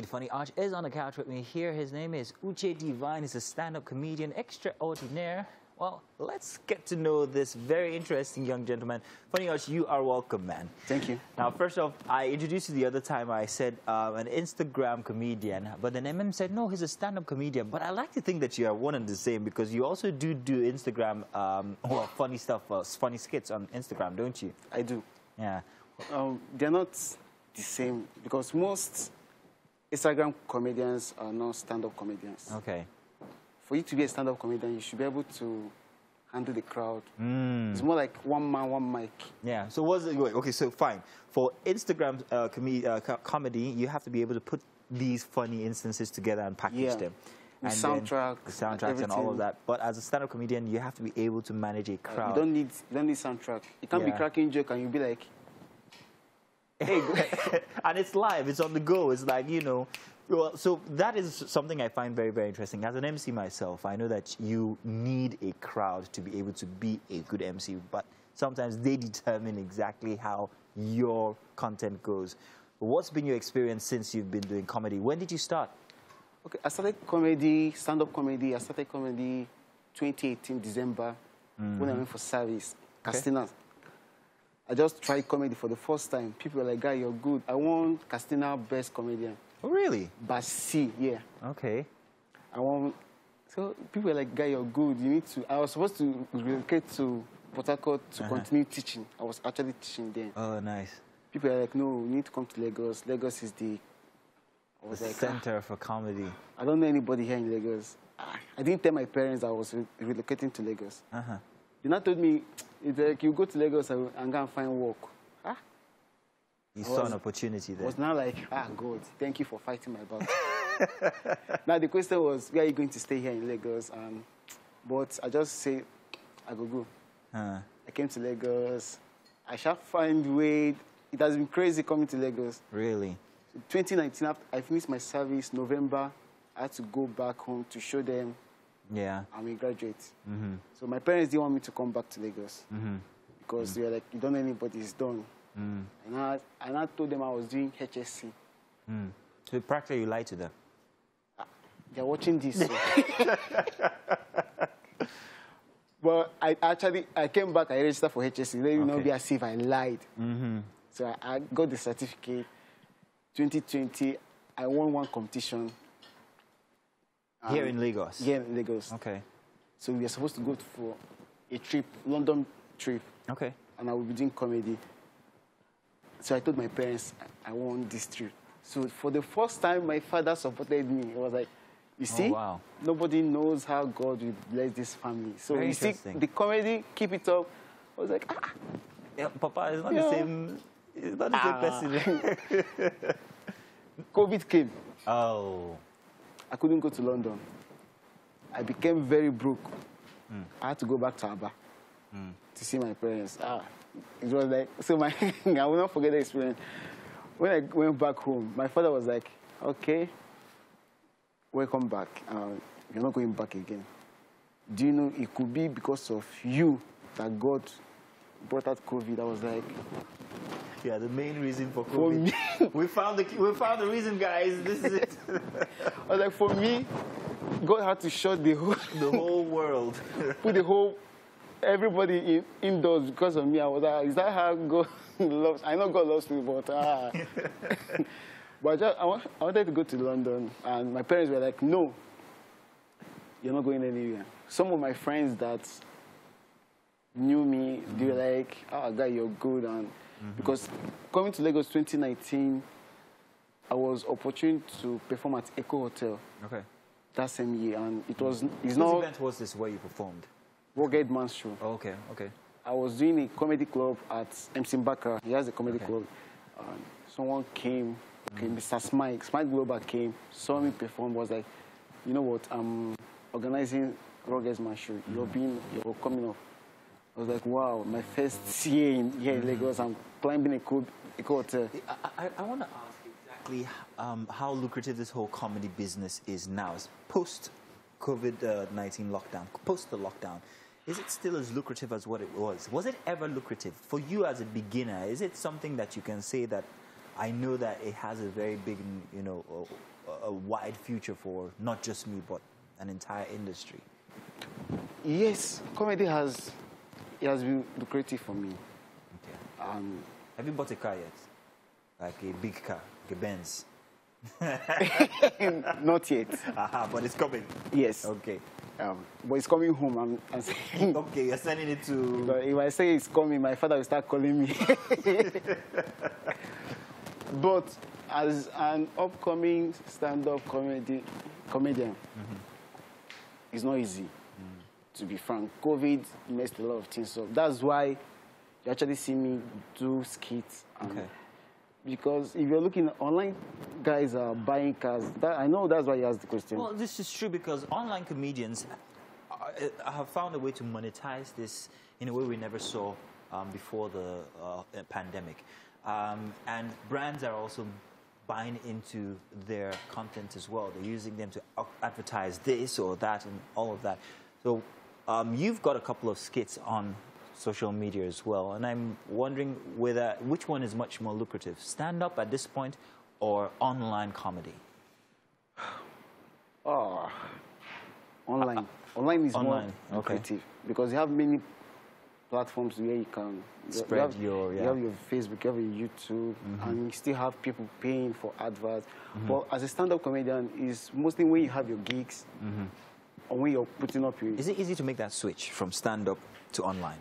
The Funny Arch is on the couch with me here. His name is Urch Divine. He's a stand-up comedian extraordinaire. Well, let's get to know this very interesting young gentleman. Funny Arch, you are welcome, man. Thank you. Now, first off, I introduced you the other time. I said an Instagram comedian, but then said, no, he's a stand-up comedian. But I like to think that you are one and the same because you also do Instagram, funny stuff, funny skits on Instagram, don't you? I do. Yeah. They're not the same because most Instagram comedians are not stand-up comedians. Okay. For you to be a stand-up comedian, you should be able to handle the crowd. It's more like one man, one mic. Yeah. So what's it? Okay, so fine. For Instagram comedy, you have to be able to put these funny instances together and package them. And soundtracks and all of that. But as a stand-up comedian, you have to be able to manage a crowd. You don't need soundtrack. You can't be cracking joke and you'll be like, hey. And it's live. It's on the go. It's like, you know. Well, so that is something I find very, very interesting. As an MC myself, I know that you need a crowd to be able to be a good MC, but sometimes they determine exactly how your content goes. What's been your experience since you've been doing comedy? When did you start? Okay, I started comedy, stand-up comedy. I started comedy 2018, December, when I went for service, Kastina. I just tried comedy for the first time. People were like, guy, you're good. I won Kastina Best Comedian. Oh, really? But C, yeah. Okay. So people were like, guy, you're good. You need to. I was supposed to relocate to Port Harcourt to continue teaching. I was actually teaching then. Oh, nice. People were like, no, you need to come to Lagos. Lagos is the center for comedy. I don't know anybody here in Lagos. I didn't tell my parents I was relocating to Lagos. They not told me, it's like, you go to Lagos and go and find work. You saw an opportunity there. I was now like, God, thank you for fighting my battle. Now the question was, where are you going to stay here in Lagos? But I just say, I go. I came to Lagos. I shall find way. It has been crazy coming to Lagos. Really? 2019, after I finished my service, November, I had to go back home to show them I'm a graduate. So my parents didn't want me to come back to Lagos because they were like, you don't know anybody, it's done. And I told them I was doing HSC. So practically you lied to them? They're watching this. So. But I came back, I registered for HSC. Let me not be as if I lied. So I got the certificate. 2020, I won one competition. Here in Lagos? Here in Lagos. Okay. So we were supposed to go for a trip, London trip. Okay. And I will be doing comedy. So I told my parents, I want this trip. So for the first time, my father supported me. He was like, you see, nobody knows how God will bless this family. So you see, the comedy, keep it up. I was like, yeah, Papa, it's not the same. It's not the same person. COVID came. Oh. I couldn't go to London. I became very broke. I had to go back to Aba to see my parents. It was like, so I will not forget the experience. When I went back home, my father was like, okay, welcome back. You're not going back again. Do you know it could be because of you that God brought out COVID? I was like, yeah, the main reason for COVID. For me, we found the reason, guys. This is it. I was like, for me, God had to shut the whole world. Put everybody indoors because of me. I was like, is that how God loves? I know God loves me, but but I wanted to go to London, and my parents were like, no, you're not going anywhere. Some of my friends that knew me, they were like, guy, you're good, and because coming to Lagos 2019, I was opportune to perform at Echo Hotel. Okay. That same year, and it was. Which event was this where you performed? Rugged Man's Show. Oh, okay. I was doing a comedy club at MC Mbaka. He has a comedy club. Someone came, Mr. Smike Global came, saw me perform, was like, you know what, I'm organizing Rugged Man's Show. You're coming up. I was like, wow, my first year here in Lagos, I'm climbing a hotel. I want to ask exactly how lucrative this whole comedy business is now. It's post-COVID-19 lockdown, post the lockdown. Is it still as lucrative as what it was? Was it ever lucrative? For you as a beginner, is it something that you can say that I know that it has a very big, you know, a wide future for not just me, but an entire industry. Yes, comedy has been lucrative for me. Okay. Have you bought a car yet? Like a big car, like a Benz? Not yet. Aha, but it's coming. Yes. Okay. But it's coming home. I'm saying. Okay, you're sending it to... But if I say it's coming, my father will start calling me. But as an upcoming stand-up comedian, it's not easy, to be frank. COVID messed a lot of things up. That's why you actually see me do skits. Okay. Because if you're looking online, guys are buying cars. I know that's why you asked the question. Well, this is true because online comedians have found a way to monetize this in a way we never saw before the pandemic. And brands are also buying into their content as well. They're using them to advertise this or that and all of that. So you've got a couple of skits on social media as well, and I'm wondering which one is much more lucrative, stand-up at this point or online comedy? Oh, online. Online is more lucrative because you have many platforms where you can spread you have your Facebook, you have your YouTube, and you still have people paying for adverts. But as a stand-up comedian, it's mostly when you have your gigs or when you're putting up your... Is it easy to make that switch from stand-up to online?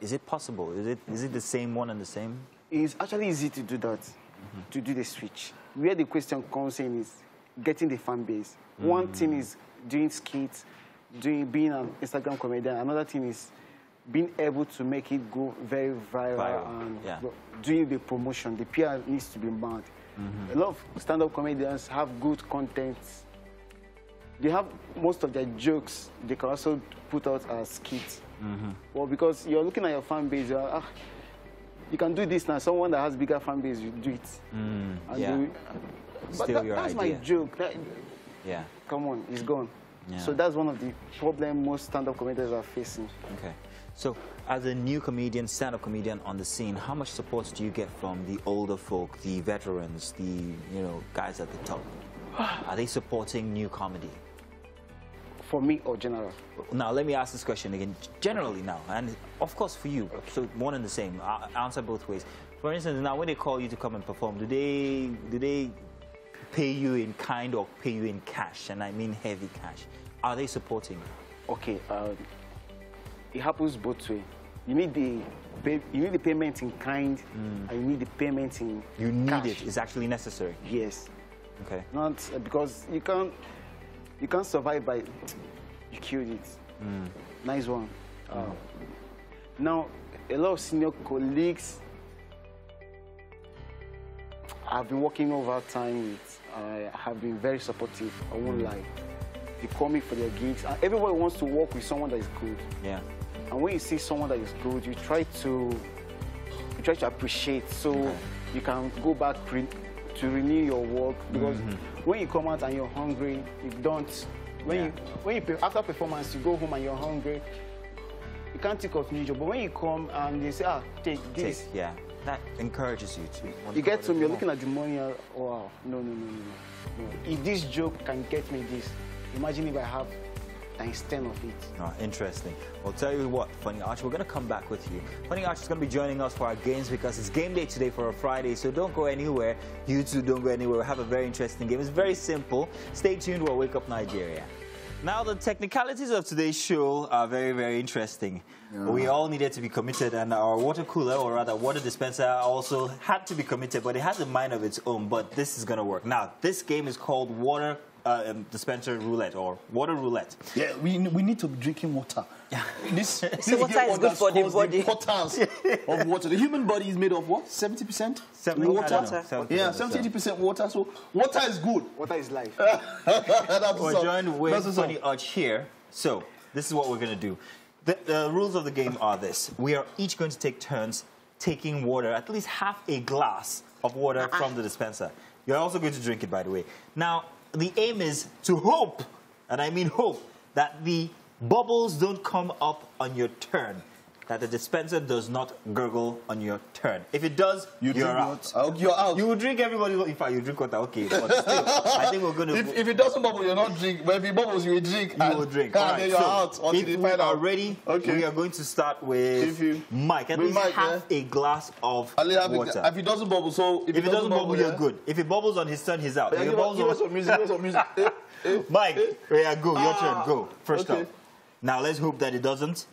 Is it possible? Is it the same one and the same? It's actually easy to do that, to do the switch. Where the question comes in is getting the fan base. One thing is doing skits, being an Instagram comedian. Another thing is being able to make it go very viral and doing the promotion. The PR needs to be mad. A lot of stand-up comedians have good content. They have most of their jokes. They can also put out as skits. Well, because you're looking at your fan base, you can do this now. Someone that has bigger fan base, you do it. But that's my joke. Yeah. Come on, it's gone. Yeah. So that's one of the problems most stand-up comedians are facing. Okay. So as a new comedian, stand-up comedian on the scene, how much support do you get from the older folk, the veterans, the guys at the top? Are they supporting new comedy? For me or general? Now, let me ask this question again. Generally now, and of course for you, so one and the same. I'll answer both ways. For instance, now when they call you to come and perform, do they pay you in kind or pay you in cash? And I mean heavy cash. Are they supporting you? Okay, it happens both ways. You need the payment in kind, and you need the payment in cash. You need it. It's actually necessary. Yes. Okay. Not because you can't survive by you killed it. Nice one. Now, a lot of senior colleagues I've been working over time with have been very supportive. I won't lie. They call me for their gigs, and everybody wants to work with someone that is good. Yeah. And when you see someone that is good, you try to appreciate, so you can go back to renew your work, because when you come out and you're hungry, you don't. When you after performance, you go home and you're hungry, you can't think of new job. But when you come and they say, take this. That encourages you to. You get to me, you're looking at the money, wow, no. If this joke can get me this, imagine if I have times 10 of it. Oh, interesting. I'll tell you what, Funny Arch, we're going to come back with you. Funny Arch is going to be joining us for our games because it's game day today for a Friday, so don't go anywhere. You two don't go anywhere. We'll have a very interesting game. It's very simple. Stay tuned. We'll Wake Up Nigeria. Now, the technicalities of today's show are very, very interesting. Yeah. We all needed to be committed, and our water cooler, or rather water dispenser, also had to be committed, but it has a mind of its own. But this is going to work. Now, this game is called Water Dispenser Roulette, or Water Roulette. Yeah, we need to be drinking water. Yeah. This water is good for the body. The importance of water. The human body is made of what? 70% water? Yeah, 70% water. So water is good. Water is life. We're joined with Funny Arch here. So this is what we're going to do. The rules of the game are this. We are each going to take turns taking water, at least half a glass of water from the dispenser. You're also going to drink it, by the way. Now, the aim is to hope, and I mean hope, that the bubbles don't come up on your turn. that the dispenser does not gurgle on your turn. If it does, you're out. You're out. You will drink everybody. In fact, you drink water. Okay, but still, I think we're gonna. If it doesn't bubble, you're not drink. But if it bubbles, you will drink. You will drink. All right, then you're out. If we are ready, we are going to start with Mike. At least have a glass of water. If it doesn't bubble, so if it doesn't bubble, you're good. If it bubbles on his turn, he's out. Give us some music. Mike, yeah, go. Your turn. Go. First up. Now let's hope that it doesn't.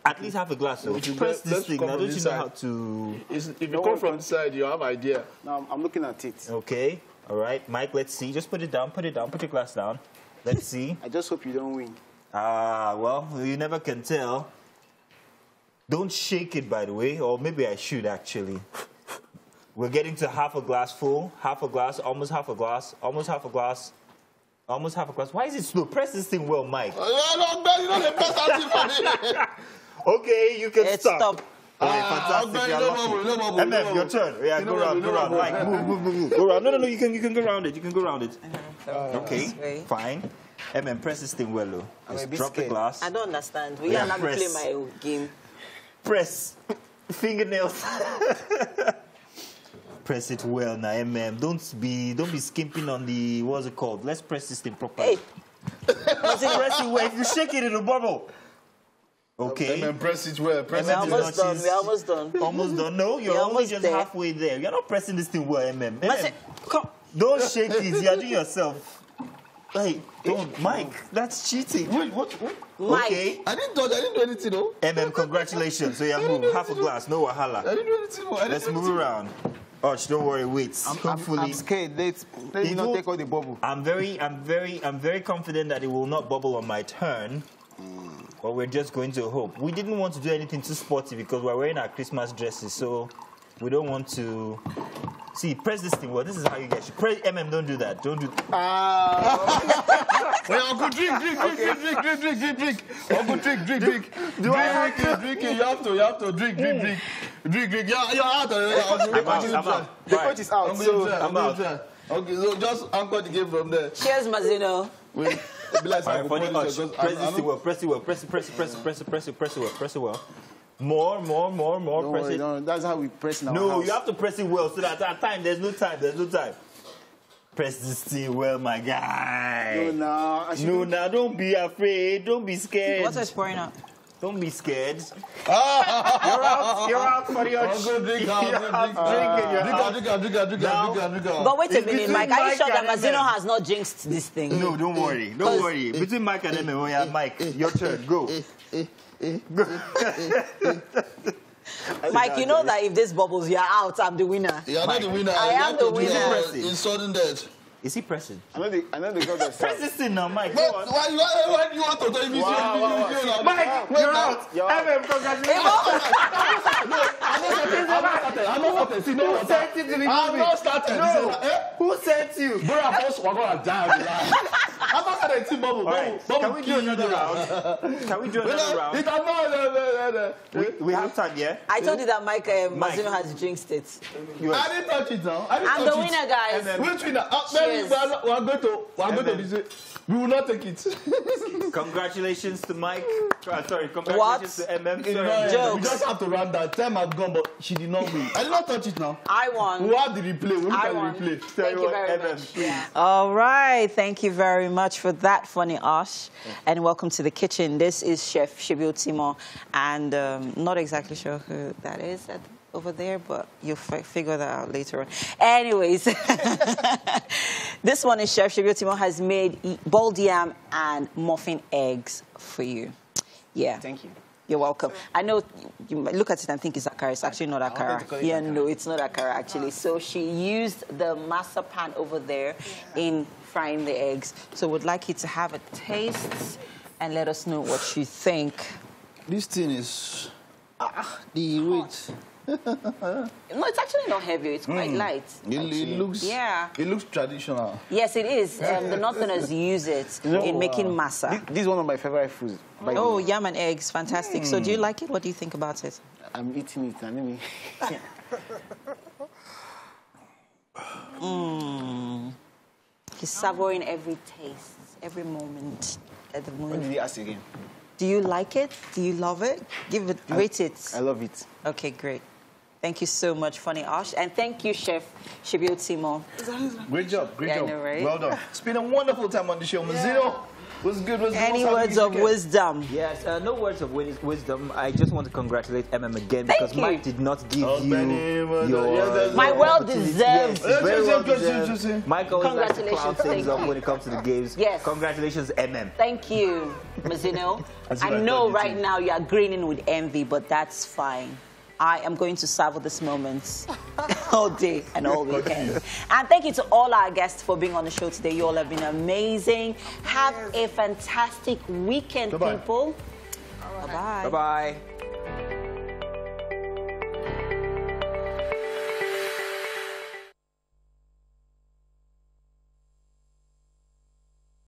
At least have a glass. So press this thing. Now don't you know how to? If you come from the side, you have idea. Now I'm looking at it. Okay. All right, Mike. Let's see. Just put it down. Put it down. Put your glass down. Let's see. I just hope you don't win. Well, you never can tell. Don't shake it, by the way. Or maybe I should actually. We're getting to half a glass full. Half a glass. Almost half a glass. Almost half a glass. Almost half a glass. Why is it slow? Press this thing well, Mike. Okay, you can stop. All right, fantastic. Your turn. Yeah, go round. Mike, move. Go round. No, you can go round it. You can go round it. Okay, fine. Press this thing well, though. Just drop the glass. I don't understand. We are not playing my game. Press. Fingernails. Press it well now, Don't be skimping on the, what's it called? Let's press this thing properly. Hey. Press it well. If you shake it, it'll bubble. Okay. Press it well. We're almost done. Almost done. No, you're only just halfway there. You're not pressing this thing well, Come. Don't shake it. You're doing yourself. Hey, don't, Mike. That's cheating. Wait, what? Mike. Okay. I didn't do anything, though. Congratulations. So move half a glass. No wahala. I didn't do anything. Let's move around. Urch, don't worry. Wait. Hopefully, I'm scared. Let me not take all the bubble. I'm very confident that it will not bubble on my turn. But we're just going to hope. We didn't want to do anything too sporty because we're wearing our Christmas dresses, so we don't want to. See, press this thing. Well, this is how you get. Press Don't do that. Don't do. Wait, Uncle, drink. Uncle, drink. Do I have to? Drink. You have to drink. You're out. I'm out. The coach is out. I'm out. Okay, so just anchor the game from there. Cheers, Mazino. Wait, press this thing well. Press it well. Press it well. More. Don't Press worry, it. no, that's how we press now. No, you have to press it well so that at time there's no time. Press this thing well, my guy. No, don't be afraid. Don't be scared. Water is pouring out. Don't be scared. You're out for the Urch. Drink. But wait a minute, Mike. Are you sure that Mazino has not jinxed this thing? No, don't worry. Between Mike and MM, Mike, your turn. Go. Mike, you know that if this bubbles, you're out. I'm the winner. You're not the winner. I am the winner. In sudden death. Is he pressing? I know the girl that's Press this thing now, Mike. Why you want to do it? Mike, you're out. Congratulations. I'm not started. I'm not started. No. Who sent you? Bro, we're going to die. I'm not started team bubble. Can we do another round? We have time, yeah? I told you that Mike Mazino has jinxed it. I didn't touch it now. I'm the winner, guys. Which winner? Cheers. We're going to visit. We will not take it. Congratulations to Mike. Congratulations to MM. Jokes. We just have to run that. Time I've gone, but she did not win. I did not touch it now. I won. We'll have the replay. We'll look at the replay. Thank you very much. Yeah. All right. Thank you very much for that funny Urch. And welcome to the kitchen. This is Chef Shibil Timo. And not exactly sure who that is over there, but you'll figure that out later on. Anyways, this one is Chef Shibil Timo has made boiled yam and muffin eggs for you. Yeah. Thank you. You're welcome. I know you might look at it and think it's akara. It's actually not akara. Yeah, no, it's not akara, actually. So she used the masa pan over there in frying the eggs. So would like you to have a taste and let us know what you think. This thing is... the weight... No, it's actually not heavy. It's quite light. It looks traditional. Yes, it is. The Northerners use it in making masa. This is one of my favorite foods. Oh, yam and eggs. Fantastic. So do you like it? What do you think about it? I'm eating it. He's savoring every taste, every moment at the What moment. did he ask again? Do you like it? Do you love it? Rate it. I love it. Okay, great. Thank you so much, Funny Ash. And thank you, Chef Shibiotimo. Great job, great Yeah, I job. know, right? Well done. It's been a wonderful time on the show. Mazino, what's good? Any words of wisdom? Yes, no words of wisdom. I just want to congratulate again Thank because you. Mike did not give Oh, you Benny, your... My well-deserved. Yes, very well deserved. Just Mike always likes to Congratulations, clown thank things up you. when it comes to the games. Yes. Congratulations, Thank you, Mazino. That's I what I know thought you right too. now you are grinning with envy, but that's fine. I am going to savor this moment all day and all weekend. And thank you to all our guests for being on the show today. You all have been amazing. Have a fantastic weekend, Bye-bye. people. Bye-bye. Bye-bye.